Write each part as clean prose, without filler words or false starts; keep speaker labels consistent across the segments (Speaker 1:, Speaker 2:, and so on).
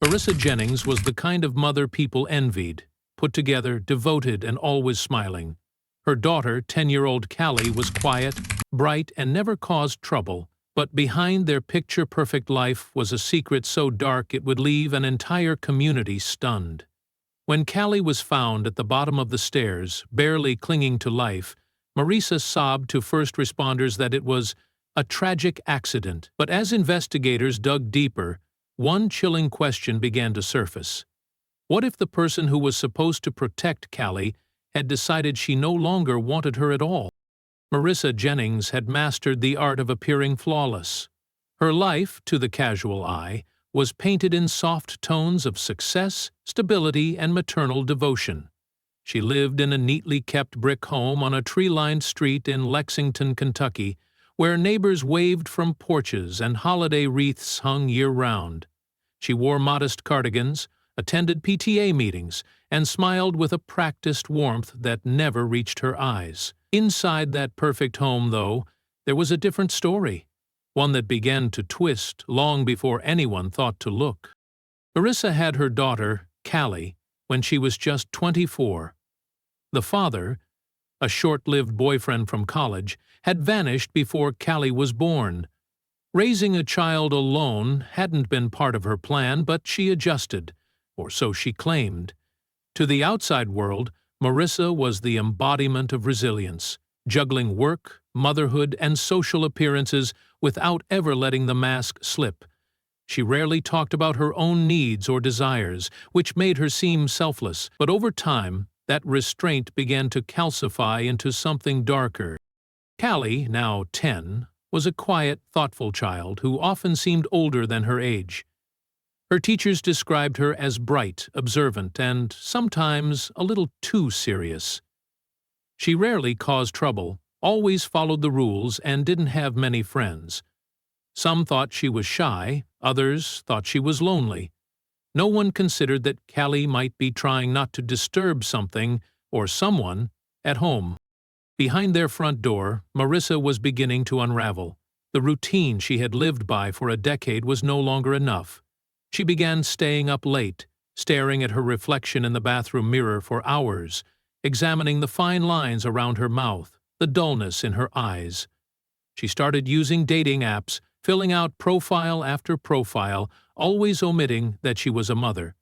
Speaker 1: Marissa Jennings was the kind of mother people envied, put together, devoted, and always smiling. Her daughter, 10-year-old Callie, was quiet, bright, and never caused trouble. But behind their picture-perfect life was a secret so dark it would leave an entire community stunned. When Callie was found at the bottom of the stairs, barely clinging to life, Marissa sobbed to first responders that it was a tragic accident. But as investigators dug deeper, one chilling question began to surface. What if the person who was supposed to protect Callie had decided she no longer wanted her at all? Marissa Jennings had mastered the art of appearing flawless. Her life, to the casual eye, was painted in soft tones of success, stability, and maternal devotion. She lived in a neatly kept brick home on a tree-lined street in Lexington, Kentucky, where neighbors waved from porches and holiday wreaths hung year-round. She wore modest cardigans, attended PTA meetings, and smiled with a practiced warmth that never reached her eyes. Inside that perfect home, though, there was a different story, one that began to twist long before anyone thought to look. Marissa had her daughter, Callie, when she was just 24. The father, a short-lived boyfriend from college, had vanished before Callie was born. Raising a child alone hadn't been part of her plan, but she adjusted, or so she claimed. To the outside world, Marissa was the embodiment of resilience, juggling work, motherhood, and social appearances without ever letting the mask slip. She rarely talked about her own needs or desires, which made her seem selfless, but over time, that restraint began to calcify into something darker. Callie, now 10, was a quiet, thoughtful child who often seemed older than her age. Her teachers described her as bright, observant, and sometimes a little too serious. She rarely caused trouble, always followed the rules, and didn't have many friends. Some thought she was shy, others thought she was lonely. No one considered that Callie might be trying not to disturb something or someone at home. Behind their front door, Marissa was beginning to unravel. The routine she had lived by for a decade was no longer enough. She began staying up late, staring at her reflection in the bathroom mirror for hours, examining the fine lines around her mouth, the dullness in her eyes. She started using dating apps, filling out profile after profile, always omitting that she was a mother.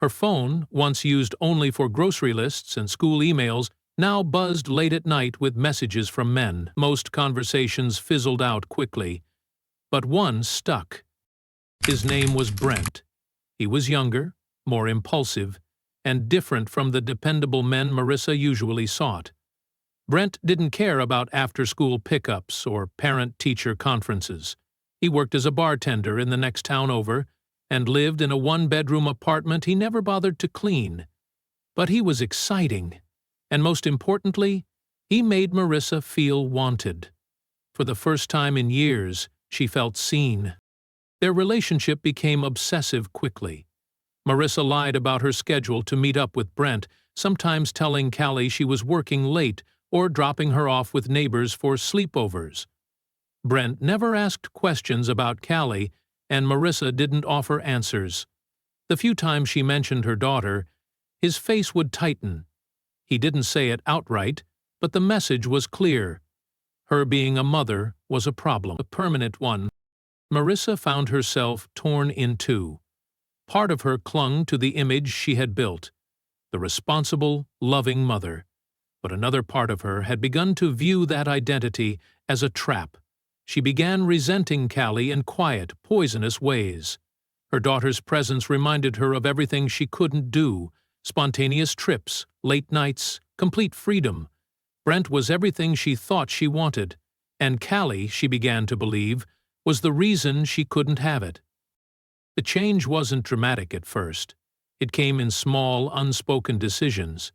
Speaker 1: Her phone, once used only for grocery lists and school emails, now buzzed late at night with messages from men. Most conversations fizzled out quickly, but one stuck. His name was Brent. He was younger, more impulsive, and different from the dependable men Marissa usually sought. Brent didn't care about after-school pickups or parent-teacher conferences. He worked as a bartender in the next town over and lived in a one-bedroom apartment he never bothered to clean. But he was exciting. And most importantly, he made Marissa feel wanted. For the first time in years, she felt seen. Their relationship became obsessive quickly. Marissa lied about her schedule to meet up with Brent, sometimes telling Callie she was working late or dropping her off with neighbors for sleepovers. Brent never asked questions about Callie, and Marissa didn't offer answers. The few times she mentioned her daughter, his face would tighten. He didn't say it outright, but the message was clear. Her being a mother was a problem, a permanent one. Marissa found herself torn in two. Part of her clung to the image she had built, the responsible, loving mother. But another part of her had begun to view that identity as a trap. She began resenting Callie in quiet, poisonous ways. Her daughter's presence reminded her of everything she couldn't do: spontaneous trips, late nights, complete freedom. Brent was everything she thought she wanted, and Callie, she began to believe, was the reason she couldn't have it. The change wasn't dramatic at first. It came in small, unspoken decisions.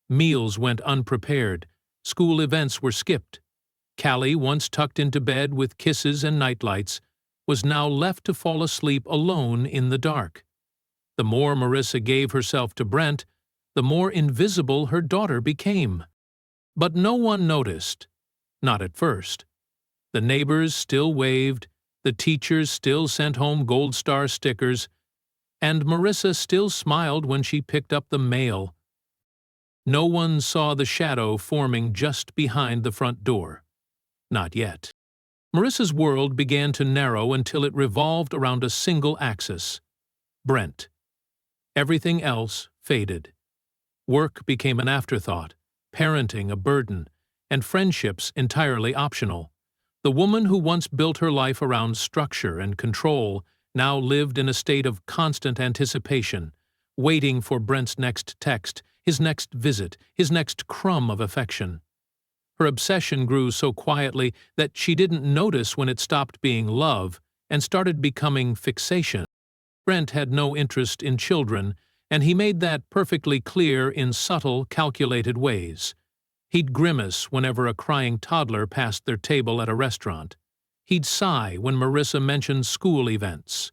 Speaker 1: Meals went unprepared. School events were skipped. Callie, once tucked into bed with kisses and nightlights, was now left to fall asleep alone in the dark. The more Marissa gave herself to Brent, the more invisible her daughter became. But no one noticed. Not at first. The neighbors still waved, the teachers still sent home Gold Star stickers, And Marissa still smiled when she picked up the mail. No one saw the shadow forming just behind the front door. Not yet. Marissa's world began to narrow until it revolved around a single axis: Brent. Everything else faded. Work became an afterthought, parenting a burden, and friendships entirely optional. The woman who once built her life around structure and control now lived in a state of constant anticipation, waiting for Brent's next text, his next visit, his next crumb of affection. Her obsession grew so quietly that she didn't notice when it stopped being love and started becoming fixation. Brent had no interest in children, and he made that perfectly clear in subtle, calculated ways. He'd grimace whenever a crying toddler passed their table at a restaurant. He'd sigh when Marissa mentioned school events.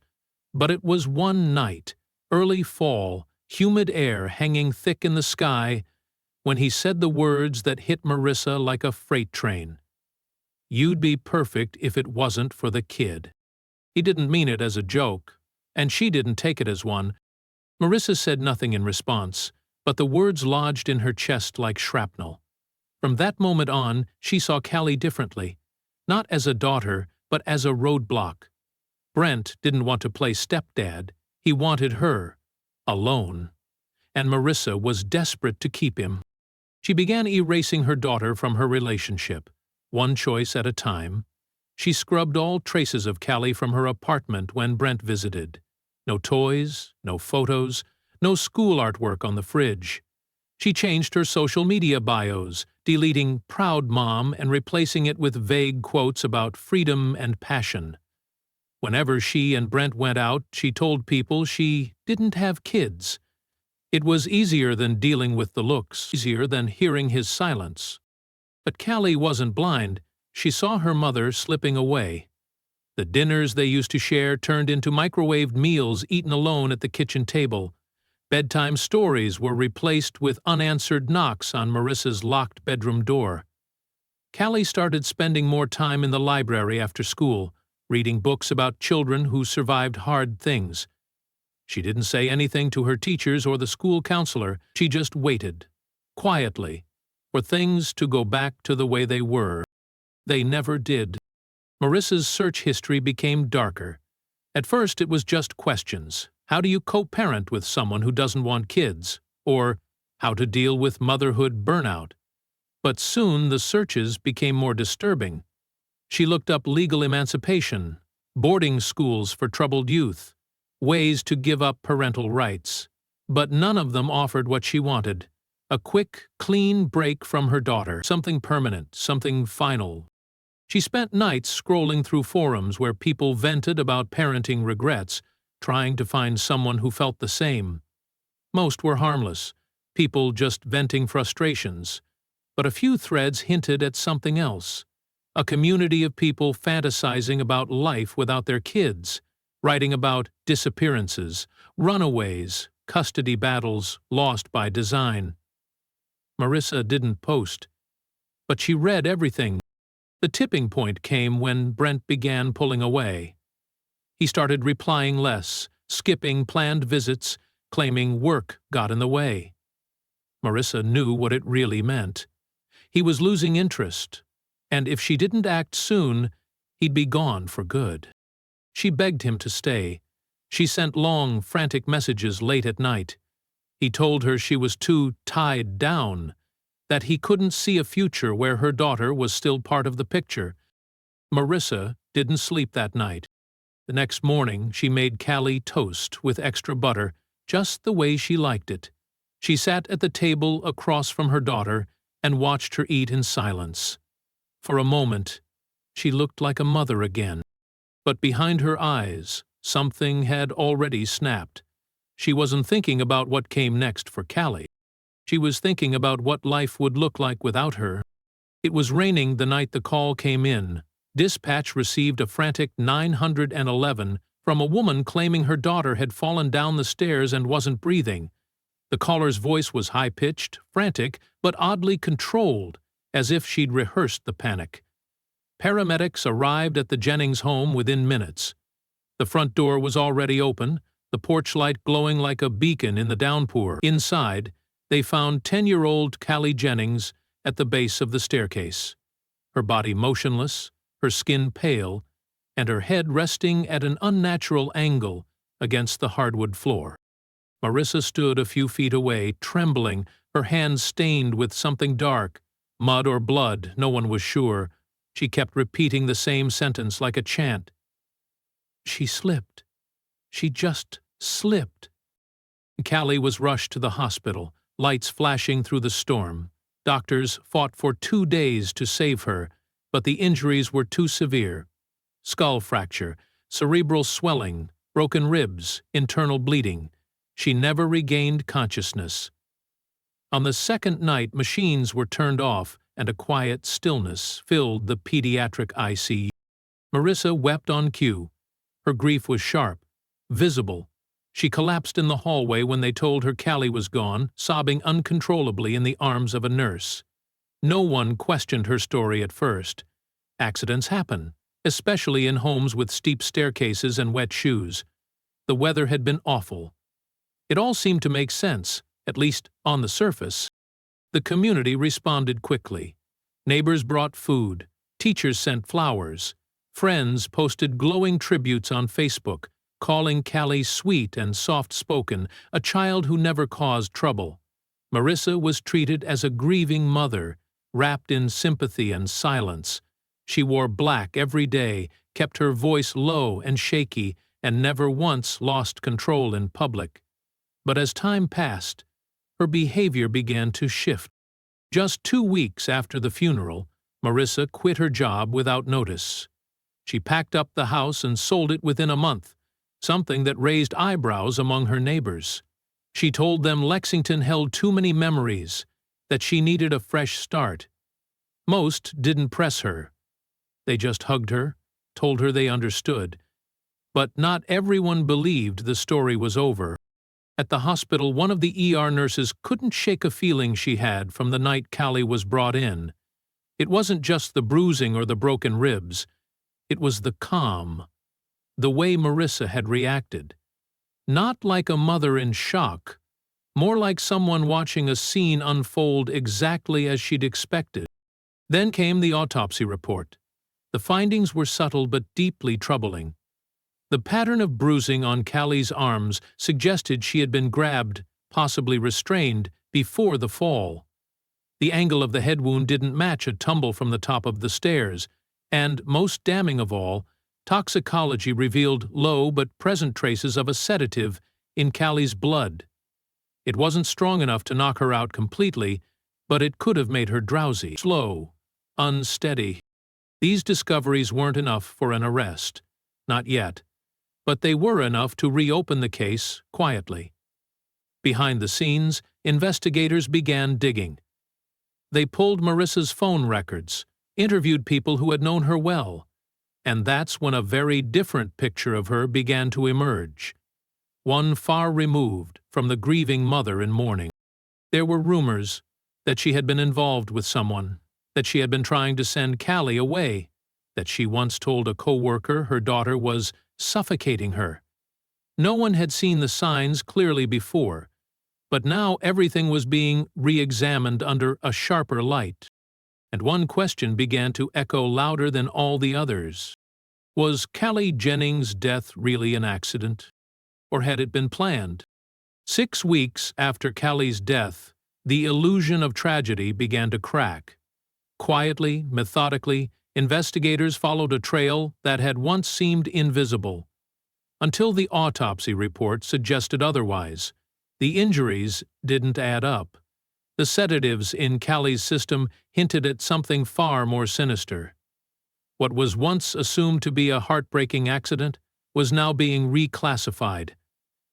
Speaker 1: But it was one night, early fall, humid air hanging thick in the sky, when he said the words that hit Marissa like a freight train. "You'd be perfect if it wasn't for the kid." He didn't mean it as a joke, and she didn't take it as one. Marissa said nothing in response, but the words lodged in her chest like shrapnel. From that moment on, she saw Callie differently, not as a daughter, but as a roadblock. Brent didn't want to play stepdad. He wanted her, alone. And Marissa was desperate to keep him. She began erasing her daughter from her relationship, one choice at a time. She scrubbed all traces of Callie from her apartment when Brent visited. No toys, no photos, no school artwork on the fridge. She changed her social media bios, deleting "proud mom" and replacing it with vague quotes about freedom and passion. Whenever she and Brent went out, she told people she didn't have kids. It was easier than dealing with the looks, easier than hearing his silence. But Callie wasn't blind. She saw her mother slipping away. The dinners they used to share turned into microwaved meals eaten alone at the kitchen table. Bedtime stories were replaced with unanswered knocks on Marissa's locked bedroom door. Callie started spending more time in the library after school, reading books about children who survived hard things. She didn't say anything to her teachers or the school counselor. She just waited, quietly, for things to go back to the way they were. They never did. Marissa's search history became darker. At first it was just questions. How do you co-parent with someone who doesn't want kids? Or how to deal with motherhood burnout? But soon the searches became more disturbing. She looked up legal emancipation, boarding schools for troubled youth, ways to give up parental rights. But none of them offered what she wanted: a quick, clean break from her daughter, something permanent, something final. She spent nights scrolling through forums where people vented about parenting regrets, trying to find someone who felt the same. Most were harmless, people just venting frustrations. But a few threads hinted at something else: a community of people fantasizing about life without their kids, writing about disappearances, runaways, custody battles lost by design. Marissa didn't post, but she read everything. The tipping point came when Brent began pulling away. He started replying less, skipping planned visits, claiming work got in the way. Marissa knew what it really meant. He was losing interest, and if she didn't act soon, he'd be gone for good. She begged him to stay. She sent long, frantic messages late at night. He told her she was too tied down, that he couldn't see a future where her daughter was still part of the picture. Marissa didn't sleep that night. The next morning, she made Callie toast with extra butter, just the way she liked it. She sat at the table across from her daughter and watched her eat in silence. For a moment, she looked like a mother again. But behind her eyes, something had already snapped. She wasn't thinking about what came next for Callie. She was thinking about what life would look like without her. It was raining the night the call came in. Dispatch received a frantic 911 from a woman claiming her daughter had fallen down the stairs and wasn't breathing. The caller's voice was high-pitched, frantic, but oddly controlled, as if she'd rehearsed the panic. Paramedics arrived at the Jennings home within minutes. The front door was already open, the porch light glowing like a beacon in the downpour. Inside, they found 10-year-old Callie Jennings at the base of the staircase, her body motionless, her skin pale, and her head resting at an unnatural angle against the hardwood floor. Marissa stood a few feet away, trembling, her hands stained with something dark, mud or blood, no one was sure. She kept repeating the same sentence like a chant. She slipped. She just slipped. Callie was rushed to the hospital, lights flashing through the storm. Doctors fought for 2 days to save her, but the injuries were too severe. Skull fracture, cerebral swelling, broken ribs, internal bleeding. She never regained consciousness. On the second night, machines were turned off and a quiet stillness filled the pediatric ICU. Marissa wept on cue. Her grief was sharp, visible. She collapsed in the hallway when they told her Callie was gone, sobbing uncontrollably in the arms of a nurse. No one questioned her story at first. Accidents happen, especially in homes with steep staircases and wet shoes. The weather had been awful. It all seemed to make sense, at least on the surface. The community responded quickly. Neighbors brought food, teachers sent flowers, friends posted glowing tributes on Facebook, calling Callie sweet and soft-spoken, a child who never caused trouble. Marissa was treated as a grieving mother, wrapped in sympathy and silence. She wore black every day, kept her voice low and shaky, and never once lost control in public. But as time passed, her behavior began to shift. Just 2 weeks after the funeral, Marissa quit her job without notice. She packed up the house and sold it within a month, something that raised eyebrows among her neighbors. She told them Lexington held too many memories, that she needed a fresh start. Most didn't press her. They just hugged her, told her they understood. But not everyone believed the story was over. At the hospital, one of the ER nurses couldn't shake a feeling she had from the night Callie was brought in. It wasn't just the bruising or the broken ribs. It was the calm, the way Marissa had reacted. Not like a mother in shock, more like someone watching a scene unfold exactly as she'd expected. Then came the autopsy report. The findings were subtle but deeply troubling. The pattern of bruising on Callie's arms suggested she had been grabbed, possibly restrained, before the fall. The angle of the head wound didn't match a tumble from the top of the stairs, and, most damning of all, toxicology revealed low but present traces of a sedative in Callie's blood. It wasn't strong enough to knock her out completely, but it could have made her drowsy, slow, unsteady. These discoveries weren't enough for an arrest. Not yet. But they were enough to reopen the case quietly. Behind the scenes, investigators began digging. They pulled Marissa's phone records, interviewed people who had known her well, and that's when a very different picture of her began to emerge, one far removed from the grieving mother in mourning. There were rumors that she had been involved with someone, that she had been trying to send Callie away, that she once told a co-worker her daughter was suffocating her. No one had seen the signs clearly before, but now everything was being re-examined under a sharper light. And one question began to echo louder than all the others. Was Callie Jennings' death really an accident? Or had it been planned? 6 weeks after Callie's death, the illusion of tragedy began to crack. Quietly, methodically, investigators followed a trail that had once seemed invisible. Until the autopsy report suggested otherwise. The injuries didn't add up. The sedatives in Callie's system hinted at something far more sinister. What was once assumed to be a heartbreaking accident was now being reclassified.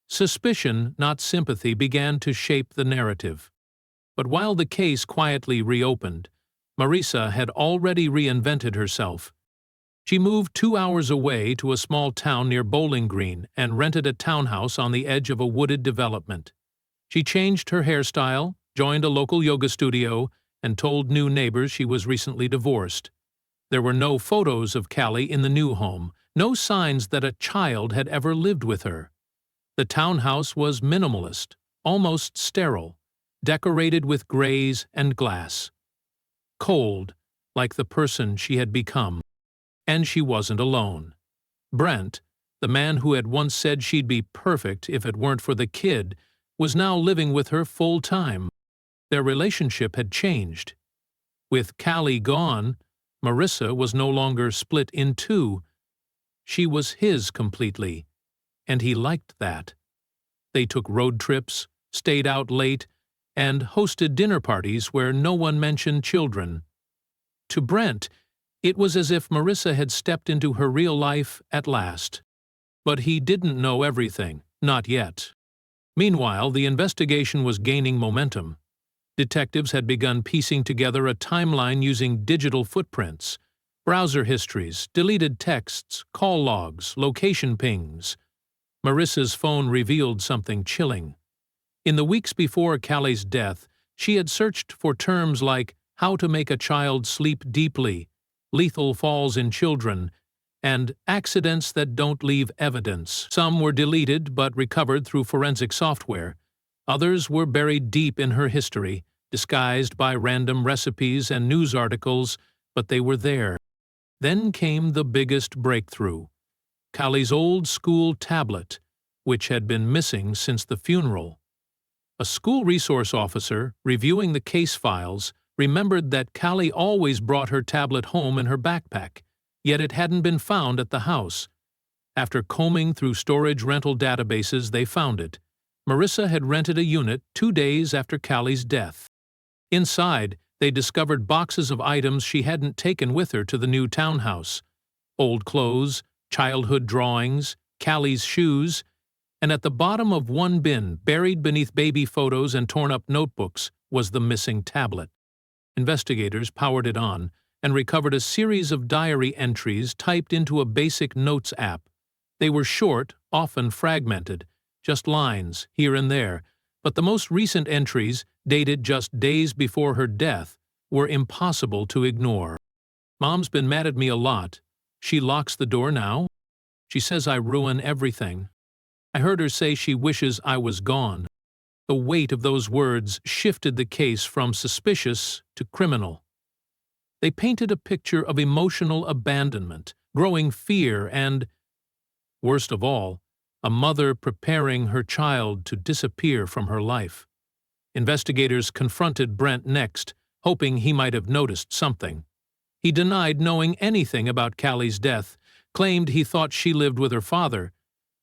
Speaker 1: Suspicion, not sympathy, began to shape the narrative. But while the case quietly reopened, Marissa had already reinvented herself. She moved 2 hours away to a small town near Bowling Green and rented a townhouse on the edge of a wooded development. She changed her hairstyle, joined a local yoga studio, and told new neighbors she was recently divorced. There were no photos of Callie in the new home, no signs that a child had ever lived with her. The townhouse was minimalist, almost sterile, decorated with grays and glass. Cold, like the person she had become. And she wasn't alone. Brent, the man who had once said she'd be perfect if it weren't for the kid, was now living with her full-time. Their relationship had changed. With Callie gone, Marissa was no longer split in two. She was his completely, and he liked that. They took road trips, stayed out late, and hosted dinner parties where no one mentioned children. To Brent, it was as if Marissa had stepped into her real life at last. But he didn't know everything, not yet. Meanwhile, the investigation was gaining momentum. Detectives had begun piecing together a timeline using digital footprints, browser histories, deleted texts, call logs, location pings. Marissa's phone revealed something chilling. In the weeks before Callie's death, she had searched for terms like how to make a child sleep deeply, lethal falls in children, and accidents that don't leave evidence. Some were deleted but recovered through forensic software. Others were buried deep in her history, disguised by random recipes and news articles, but they were there. Then came the biggest breakthrough. Callie's old school tablet, which had been missing since the funeral. A school resource officer, reviewing the case files, remembered that Callie always brought her tablet home in her backpack, yet it hadn't been found at the house. After combing through storage rental databases, they found it. Marissa had rented a unit 2 days after Callie's death. Inside, they discovered boxes of items she hadn't taken with her to the new townhouse. Old clothes, childhood drawings, Callie's shoes, and at the bottom of one bin, buried beneath baby photos and torn-up notebooks, was the missing tablet. Investigators powered it on and recovered a series of diary entries typed into a basic notes app. They were short, often fragmented, just lines here and there, but the most recent entries, dated just days before her death, were impossible to ignore. "Mom's been mad at me a lot. She locks the door now. She says I ruin everything. I heard her say she wishes I was gone." The weight of those words shifted the case from suspicious to criminal. They painted a picture of emotional abandonment, growing fear, and, worst of all, a mother preparing her child to disappear from her life. Investigators confronted Brent next, hoping he might have noticed something. He denied knowing anything about Callie's death, claimed he thought she lived with her father,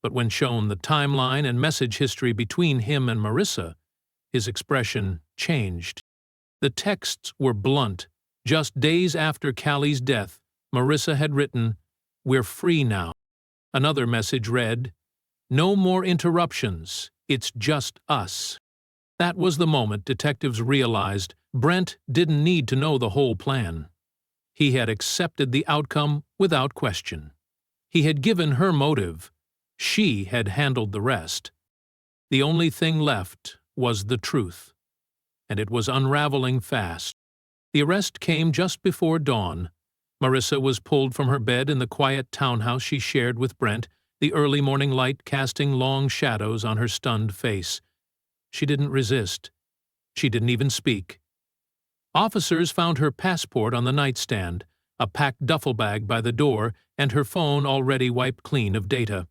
Speaker 1: but when shown the timeline and message history between him and Marissa, his expression changed. The texts were blunt. Just days after Callie's death, Marissa had written, "We're free now." Another message read, "No more interruptions. It's just us." That was the moment detectives realized Brent didn't need to know the whole plan. He had accepted the outcome without question. He had given her motive. She had handled the rest. The only thing left was the truth, and it was unraveling fast. The arrest came just before dawn. Marissa was pulled from her bed in the quiet townhouse she shared with Brent, the early morning light casting long shadows on her stunned face. She didn't resist. She didn't even speak. Officers found her passport on the nightstand, a packed duffel bag by the door, and her phone already wiped clean of data.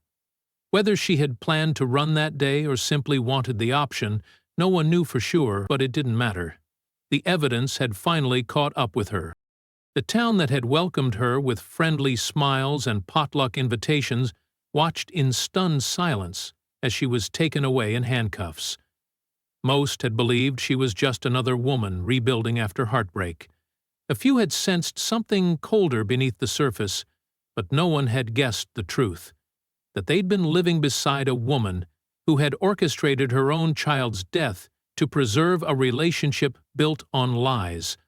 Speaker 1: Whether she had planned to run that day or simply wanted the option, no one knew for sure, but it didn't matter. The evidence had finally caught up with her. The town that had welcomed her with friendly smiles and potluck invitations watched in stunned silence as she was taken away in handcuffs. Most had believed she was just another woman rebuilding after heartbreak. A few had sensed something colder beneath the surface, but no one had guessed the truth, that they'd been living beside a woman who had orchestrated her own child's death to preserve a relationship built on lies.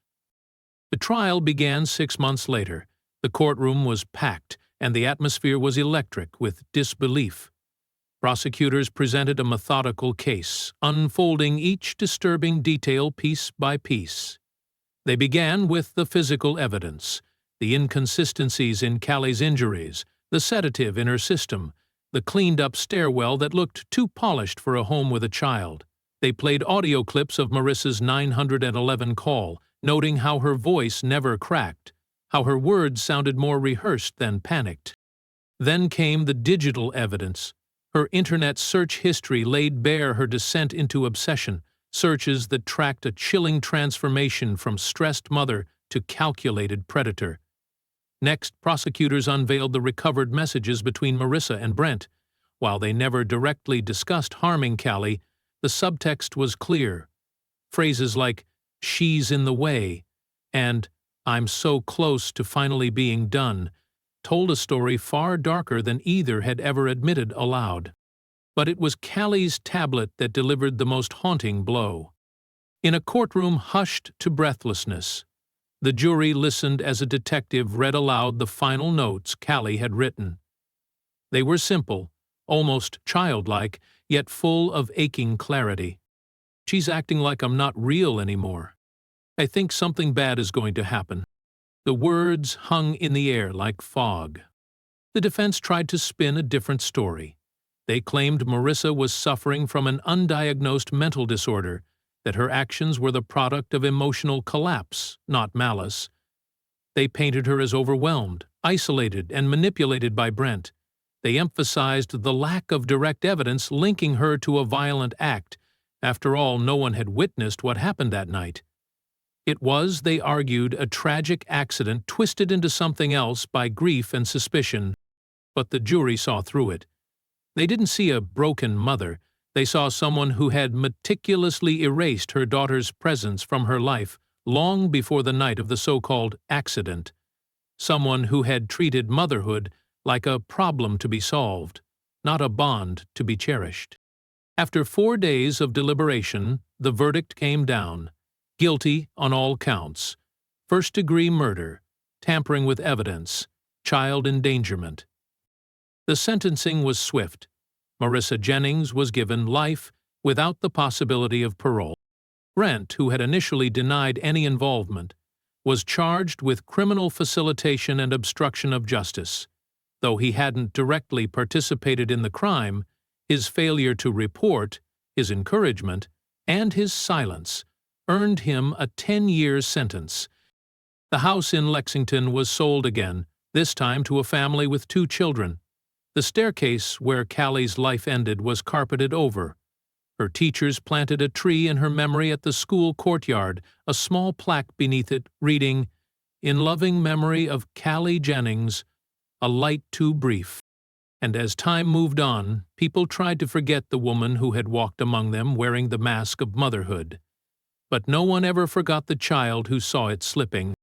Speaker 1: The trial began 6 months later. The courtroom was packed, and the atmosphere was electric with disbelief. Prosecutors presented a methodical case, unfolding each disturbing detail piece by piece. They began with the physical evidence, the inconsistencies in Callie's injuries, the sedative in her system, the cleaned-up stairwell that looked too polished for a home with a child. They played audio clips of Marissa's 911 call, noting how her voice never cracked, how her words sounded more rehearsed than panicked. Then came the digital evidence. Her internet search history laid bare her descent into obsession, searches that tracked a chilling transformation from stressed mother to calculated predator. Next, prosecutors unveiled the recovered messages between Marissa and Brent. While they never directly discussed harming Callie, the subtext was clear. Phrases like, "she's in the way," and "I'm so close to finally being done," told a story far darker than either had ever admitted aloud. But it was Callie's tablet that delivered the most haunting blow. In a courtroom hushed to breathlessness, the jury listened as a detective read aloud the final notes Callie had written. They were simple, almost childlike, yet full of aching clarity. "She's acting like I'm not real anymore. I think something bad is going to happen." The words hung in the air like fog. The defense tried to spin a different story. They claimed Marissa was suffering from an undiagnosed mental disorder, that her actions were the product of emotional collapse, not malice. They painted her as overwhelmed, isolated, and manipulated by Brent. They emphasized the lack of direct evidence linking her to a violent act. After all, no one had witnessed what happened that night. It was, they argued, a tragic accident twisted into something else by grief and suspicion. But the jury saw through it. They didn't see a broken mother. They saw someone who had meticulously erased her daughter's presence from her life long before the night of the so-called accident. Someone who had treated motherhood like a problem to be solved, not a bond to be cherished. After 4 days of deliberation, the verdict came down. Guilty on all counts: first-degree murder, tampering with evidence, child endangerment. The sentencing was swift. Marissa Jennings was given life without the possibility of parole. Brent, who had initially denied any involvement, was charged with criminal facilitation and obstruction of justice. Though he hadn't directly participated in the crime, his failure to report, his encouragement, and his silence earned him a 10-year sentence. The house in Lexington was sold again, this time to a family with 2 children. The staircase where Callie's life ended was carpeted over. Her teachers planted a tree in her memory at the school courtyard, a small plaque beneath it reading, "In loving memory of Callie Jennings, a light too brief." And as time moved on, people tried to forget the woman who had walked among them wearing the mask of motherhood. But no one ever forgot the child who saw it slipping.